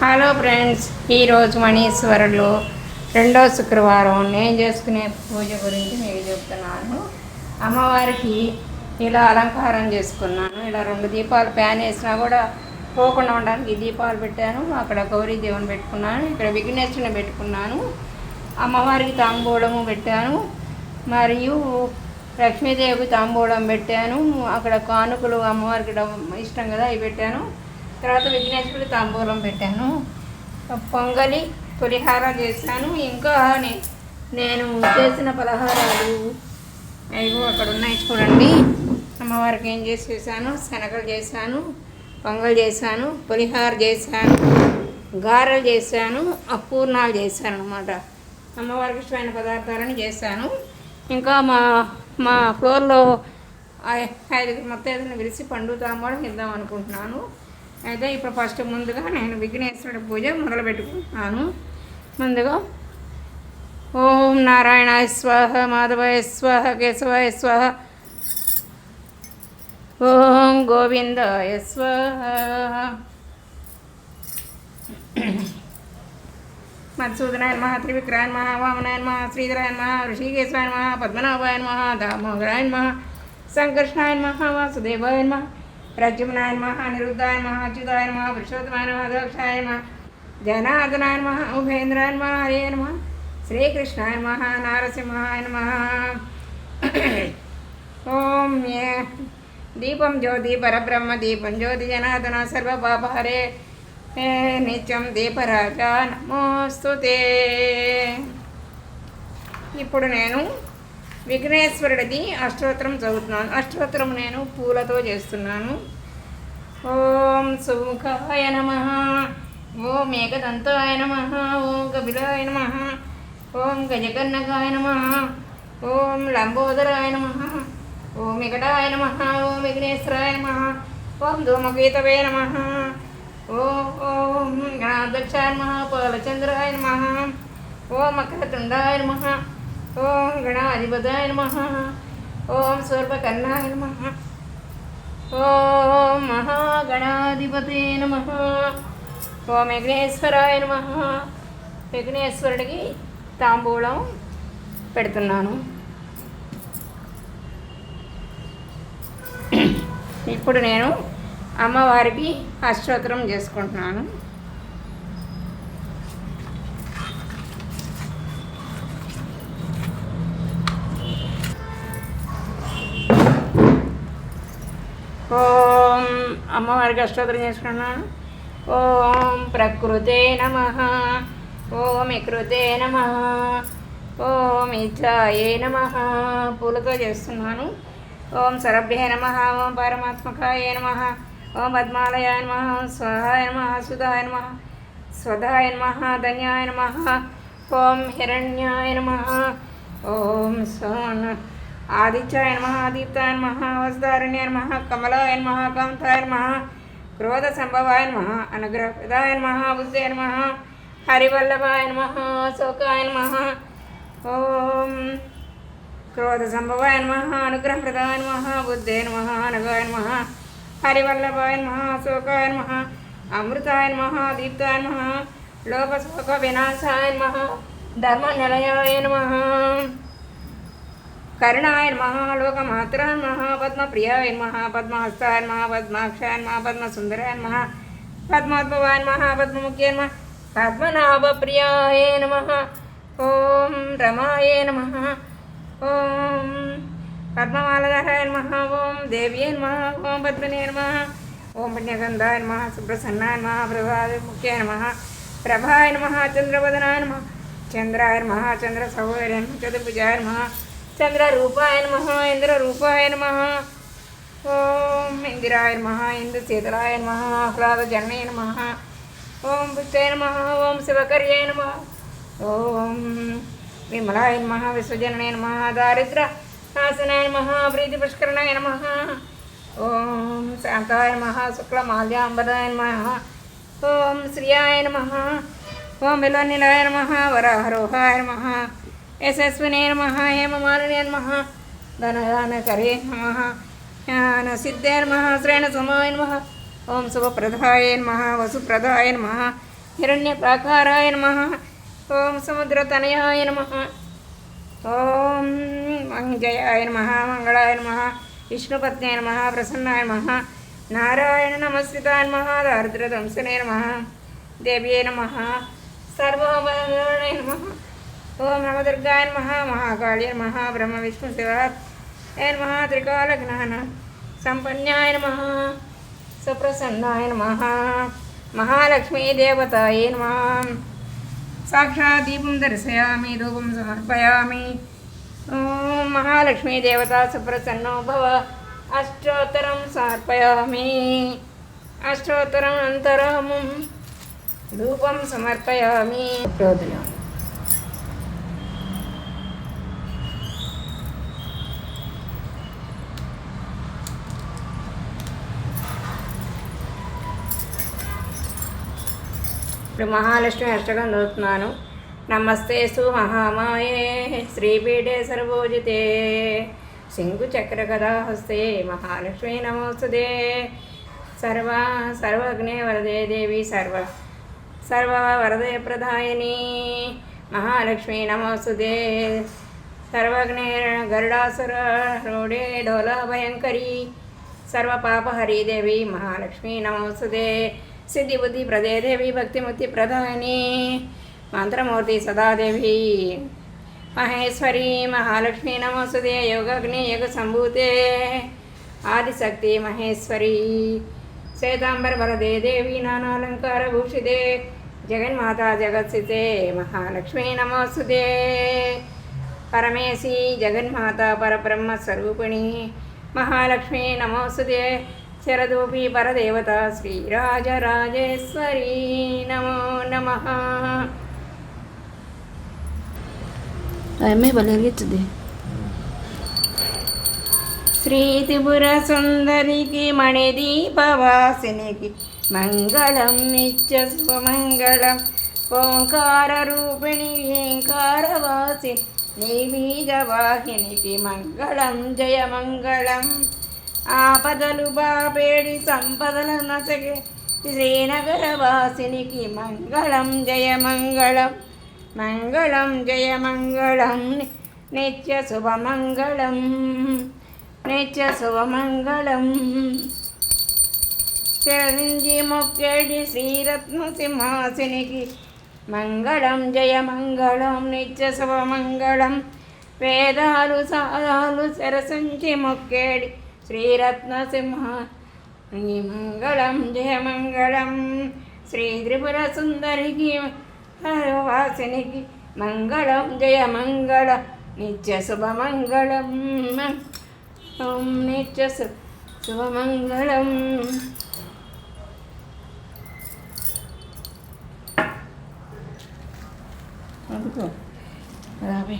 Hello friends, ఈరోజు మణీశ్వరులో రెండో శుక్రవారం నేను చేసుకునే పూజ గురించి మీకు చెప్తున్నాను. అమ్మవారికి ఇలా అలంకారం చేసుకున్నాను. ఇలా 2 దీపాలు ప్యాన్ వేసినా కూడా పోకుండా ఉండడానికి దీపాలు పెట్టాను. అక్కడ గౌరీ దేవుని పెట్టుకున్నాను, ఇక్కడ విఘ్నేశ్వరుని పెట్టుకున్నాను. అమ్మవారికి తాంబూలము పెట్టాను, మరియు లక్ష్మీదేవికి తాంబూలం పెట్టాను. అక్కడ కానుకలు అమ్మవారికి ఇష్టం కదా, అవి పెట్టాను. తర్వాత విఘ్నేశ్వరుడు తాంబూలం పెట్టాను, పొంగలి పులిహార చేశాను. ఇంకా నేను చేసిన పలహారాలు అవి అక్కడ ఉన్నాయి చూడండి. అమ్మవారికి ఏం చేశాను, శనగలు చేశాను, పొంగల్ చేశాను, పులిహార చేశాను, గారెలు చేశాను, అపూర్ణాలు చేశాను అన్నమాట. అమ్మవారికి ఇష్టమైన పదార్థాలను చేశాను. ఇంకా మా ఫ్లోర్లో 5 మొత్తం పిలిచి పండు తాంబూలం ఇద్దాం అనుకుంటున్నాను. అయితే ఇప్పుడు ఫస్ట్ ముందుగా నేను విఘ్నేశ్వరుడి పూజ మొదలు పెట్టుకుంటున్నాను. ముందుగా ఓం నారాయణాయ స్వాహ, మాధవాయ స్వాహ, కేశవాయ స్వాహ, ఓం గోవిందాయ స్వాహ, మధుసూదనాయ నమః, త్రివిక్రమాయ నమః, వామనాయ నమః, శ్రీధరాయ నమః, ఋషికేశాయ నమః, పద్మనాభాయ నమః, దామోదరాయ నమః, సంకర్షణాయ నమః, వాసుదేవాయ నమః, ప్రద్యుమ్నాయ నమః, అనిరుద్ధాయ నమః, అచ్యుతాయ నమః, పురుషోత్తమాయ నమః, దక్షాయ నమః, జనార్దనాయ నమః, ఉపేంద్రాయ నమః, హరే నమః, శ్రీకృష్ణాయ నమః, నారసింహాయ నమః. ఓం దీపం జ్యోతి పరబ్రహ్మ, దీపం జ్యోతి జనార్దన, సర్వపాపహరే నిత్యం దీపరాజ నమోస్తుతే. ఇప్పుడు నేను విఘ్నేశ్వరుడిది అష్టోత్తరం చదువుతున్నాను. అష్టోత్తరం నేను పూలతో చేస్తున్నాను. ఓం సుముఖాయ నమః, ఓం ఏకదంతాయ నమః, ఓం కపిలాయ నమః, ఓం గజకర్ణకాయ నమః, ఓం లంబోదరాయ నమః, ఓం వికటాయ నమః, ఓం విఘ్నేశ్వరాయ నమః, ఓం ధూమకేతవే నమః, ఓం గణాధ్యక్షాయ నమః, పాలచంద్రాయ నమః, ఓం మకరతుండాయ నమః, ఓం గణాధిపతాయ నమః, ఓం సూర్పకర్ణాయ నమః, ఓం మహాగణాధిపతే నమః, ఓం విఘ్నేశ్వరాయ నమః. విఘ్నేశ్వరుడికి తాంబూలం పెడుతున్నాను. ఇప్పుడు నేను అమ్మవారికి అష్టోత్తరం చేసుకుంటున్నాను. ఓం అమ్మవారికి అష్టోత్తరం చేసుకున్నాను. ఓం ప్రకృతే నమః, ఓం వికృతే నమః, ఓం ఇచ్ఛాయే నమః. పూలతో చేస్తున్నాను. ఓం సరభ్యే నమః, ఓం పరమాత్మకాయ నమః, ఓం పద్మాలయాయ నమః, స్వాహాయ నమః, సుధాయ నమః, స్వధాయ నమః, ధన్యాయ నమః, ఓం హిరణ్యాయ నమః, ఓం సోన ఆదిత్యాయ నమః, దీప్తాయ నమః, వసుధారణ్యాయ నమః, కమలాయ నమః, కాంతాయ నమః, క్రోధ సంభవాయ నమః, అనుగ్రహప్రదాయ నమః, బుద్ధే నమః, హరివల్లభాయ నమః, శోకాయ నమః, ఓం క్రోధ సంభవాయ నమః, అనుగ్రహప్రదాయ నమః, బుద్ధే నమః, అనగాయ నమః, హరివల్లభాయ నమః, శోకాయ నమః, అమృతాయ నమః, దీప్తాయ నమః, లోకశోక వినాశాయ నమః, ధర్మనిలయాయ నమః, కరుణాయ నమః, లోకమాత్రాయ నమః, పద్మప్రియాయ నమః, పద్మహస్తాయ నమః, పద్మాక్షాయ నమః, పద్మసుందరాయ నమః, పద్మోద్భవాయ నమః, పద్మముఖ్యాయ నమః, పద్మనాభప్రియాయ నమః, ఓం రమాయ నమః, ఓం పద్మమాలధరాయ నమః, ఓం దేవ్యే నమః, ఓం పద్మనే నమః, ఓం పుణ్యగంధాయ నమః, సుప్రసన్నాయ నమః, ప్రభాముఖ్యాయ నమః, ప్రభాయ నమః, చంద్రవదనాయ నమః, చంద్రాయ నమః, చంద్ర సహోదరాయ నమః, చతుర్భుజాయ నమః, చంద్రరూపాయ నమః, ఇంద్రరూపాయ నమః, ఓం ఇందిరాయ నమః, ఇందుశీతలాయ నమః, ఆహ్లాదజననే నమః, ఓం పుష్టాయ నమః, ఓం శివకర్యాయ నమః, ఓం విమలాయ నమః, విశ్వజననే నమః, దారిద్ర నాశనాయ నమః, ప్రీతిపుష్కరణాయ నమః, ఓం శాంతాయ నమః, శుక్లమాల్యాంబరాయ నమః, ఓం శ్రియాయ నమః, ఓం విలోనిలాయ నమః, వరాహరోహాయ నమః, యశస్వినే నమః, హేమమాలినే నమః, ధనదానకరే నమః, జ్ఞానసిద్ధే నమః, శ్రేణసమాయ నమః, ఓం శుభప్రదాయ నమః, వసుప్రదాయ నమః, हिरण्यप्राकाराय नमः। ओम समुद्रतनयाय नमः। ओम मंजयाय नमः, मंगलाय नमः, विष्णुपत्न्याय नमः, प्रसन्नाय नमः, नारायण नमस्कृताय नमः, दारिद्र्यदंशने नमः, देव्ये नमः, सर्वभौमाय नमः। ओम नवदुर्गाय नमः, महाकाल्ये नमः, ब्रह्म विष्णु शिवाय नमः, त्रिकालज्ञान संपन्नाय नमः, सुप्रसन्नाय नमः, महालक्ष्मी देवतायै नमः। साक्षात् दीपं दर्शयामि, धूपं समर्पयामि। ओम महालक्ष्मी देवता सुप्रसन्नो भव। अष्टोत्तरं समर्पयामि। अष्टोत्तरम् धूपं समर्पयामि। ఇప్పుడు మహాలక్ష్మి అష్టకం చదువుతున్నాను. నమస్తేస్తు మహామాయే శ్రీపీఠే సర్వోజితే శంకుచక్రగదాహస్తే మహాలక్ష్మీ నమోస్తుతే. సర్వజ్ఞే వరదే దేవి సర్వవరదే ప్రదాయిని మహాలక్ష్మీ నమోస్తుతే. సర్వజ్ఞే గరుడాసురూఢే డోలాభయంకరీ సర్వపాపహరీ దేవి మహాలక్ష్మీ నమోస్తుతే. सिद्धि बुद्धि प्रदे देवी भक्ति मुक्ति प्रदायिनी मंत्रमूर्ति सदादेवी महेश्वरी महालक्ष्मी नमोस्तुते. योगाग्नि योग संभूते आदिशक्ति महेश्वरी श्वेतांबर वरदे देवी नानालंकार भूषिते जगन्माता जगत्स्थिते महालक्ष्मी नमोस्तुते. परमेशी जगन्माता परब्रह्म स्वरूपिणी महालक्ष्मी नमोस्तुते. शरदोपी परदेवता श्रीराजराजेश्वरी नमो नमः. श्री त्रिपुर सुंदरी की मणिदीपवासिनी की मंगलम नित्य शुभमंगलम. ओंकार रूपिणी ओंकारवासी निर्बीजवाहिनी की मंगलम जय मंगलम. ఆపదలు బాపేడి సంపదల నసగే శ్రీనగర వాసినికి మంగళం జయ మంగళం. మంగళం జయ మంగళం నిత్య శుభమంగళం నిత్య శుభమంగళం. చిరంజీ మొక్కేడి శ్రీరత్న సింహాసినికి మంగళం జయ మంగళం నిత్య శుభమంగళం. వేదాలు సాదాలు సరసించి మొక్కేడి श्रीरत्नसिंह मंगलम जय मंगलम. श्री त्रिपुर सुंदरी की वासिनी की मंगलम जय मंगल नित्य शुभ मंगलम. ओम नित्य शुभ मंगलम. अभी